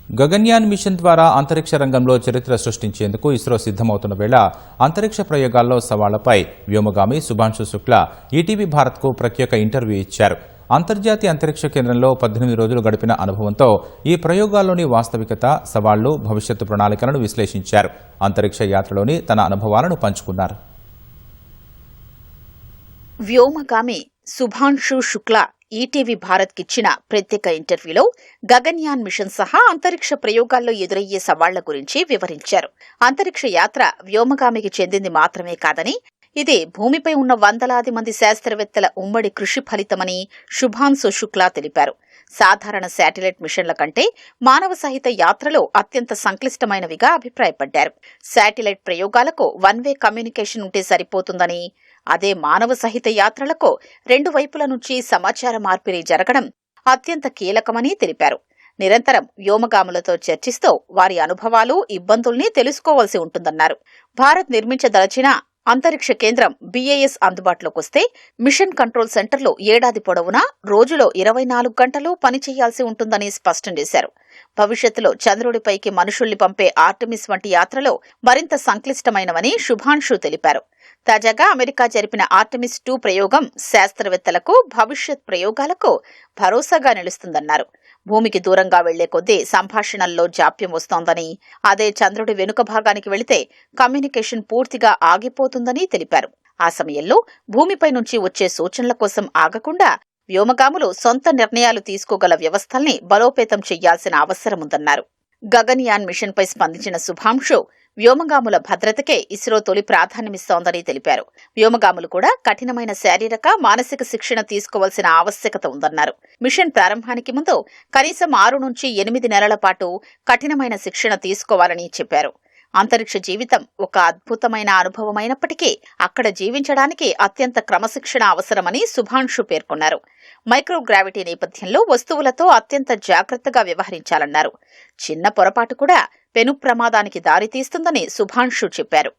Gaganyaan machine ద్వారా అంతరిక్ష రంగంలో చరిత్ర సృష్టించేందుకు ఇస్రో సిద్దమవుతున్న వేళ అంతరిక్ష ప్రయోగాల్లో సవాళ్లపై వ్యోమగామి శుభాంశు శుక్లా ఈటీవీ భారత్కు ప్రత్యేక ఇంటర్వ్యూ ఇచ్చారు. అంతర్జాతీయ అంతరిక్ష కేంద్రంలో 18 రోజులు గడిపిన అనుభవంతో ఈ ప్రయోగాల్లోని వాస్తవికత, సవాళ్లు, భవిష్యత్తు ప్రణాళికలను విశ్లేషించారు. అంతరిక్ష యాత్రలోని తన అనుభవాలను పంచుకున్నారు. వ్యోమగామి శుభాంశు శుక్లా ఈటీవీ భారత్కిచ్చిన ప్రత్యేక ఇంటర్వ్యూలో గగన్యాన్ మిషన్ సహా అంతరిక్ష ప్రయోగాల్లో ఎదురయ్యే సవాళ్ల గురించి వివరించారు. అంతరిక్ష యాత్ర వ్యోమగామికి చెందింది మాత్రమే కాదని, ఇది భూమిపై ఉన్న వందలాది మంది శాస్త్రవేత్తల ఉమ్మడి కృషి ఫలితమని శుభాంశు శుక్లా తెలిపారు. సాధారణ శాటిలైట్ మిషన్ల కంటే మానవ సహిత యాత్రలో అత్యంత సంక్లిష్టమైనవిగా అభిప్రాయపడ్డారు. శాటిలైట్ ప్రయోగాలకు వన్ వే కమ్యూనికేషన్ ఉంటే సరిపోతుందని, అదే మానవ సహిత యాత్రలకు రెండు వైపుల నుంచి సమాచార మార్పిడి జరగడం అత్యంత కీలకమని తెలిపారు. నిరంతరం వ్యోమగాములతో చర్చిస్తూ వారి అనుభవాలు, ఇబ్బందుల్ని తెలుసుకోవాల్సి ఉంటుందన్నారు. భారత్ నిర్మించదలచిన అంతరిక్ష కేంద్రం BIS అందుబాటులోకొస్తే మిషన్ కంట్రోల్ సెంటర్లో ఏడాది పొడవునా రోజులో 24 గంటలు పనిచేయాల్సి ఉంటుందని స్పష్టం చేశారు. భవిష్యత్తులో చంద్రుడిపైకి మనుషుల్ని పంపే ఆర్టెమిస్ వంటి యాత్రలో మరింత సంక్లిష్టమైనవని శుభాంశు తెలిపారు. తాజాగా అమెరికా జరిపిన ఆర్టెమిస్ 2 ప్రయోగం శాస్త్రవేత్తలకు భవిష్యత్ ప్రయోగాలకు భరోసాగా నిలుస్తుందన్నారు. భూమికి దూరంగా వెళ్లే కొద్దీ సంభాషణల్లో జాప్యం వస్తోందని, అదే చంద్రుడి వెనుక భాగానికి వెళితే కమ్యూనికేషన్ పూర్తిగా ఆగిపోతుందని తెలిపారు. ఆ సమయంలో భూమిపై నుంచి వచ్చే సూచనల కోసం ఆగకుండా వ్యోమగాములు సొంత నిర్ణయాలు తీసుకోగల వ్యవస్థల్ని బలోపేతం చేయాల్సిన అవసరముందన్నారు. గగన్యాన్ మిషన్పై స్పందించిన శుభాంశు వ్యోమగాముల భద్రతకే ఇస్రో తొలి ప్రాధాన్యమిస్తోందని తెలిపారు. వ్యోమగాములు కూడా కఠినమైన శారీరక, మానసిక శిక్షణ తీసుకోవాల్సిన ఆవశ్యకత ఉందన్నారు. మిషన్ ప్రారంభానికి ముందు కనీసం 6 నుంచి 8 నెలల పాటు కఠినమైన శిక్షణ తీసుకోవాలని చెప్పారు. అంతరిక్ష జీవితం ఒక అద్భుతమైన అనుభవమైనప్పటికీ అక్కడ జీవించడానికి అత్యంత క్రమశిక్షణ అవసరమని శుభాంశు పేర్కొన్నారు. మైక్రోగ్రావిటీ నేపథ్యంలో వస్తువులతో అత్యంత జాగ్రత్తగా వ్యవహరించాలన్నారు. చిన్న పొరపాటు కూడా పెను ప్రమాదానికి దారితీస్తుందని శుభాంశు చెప్పారు.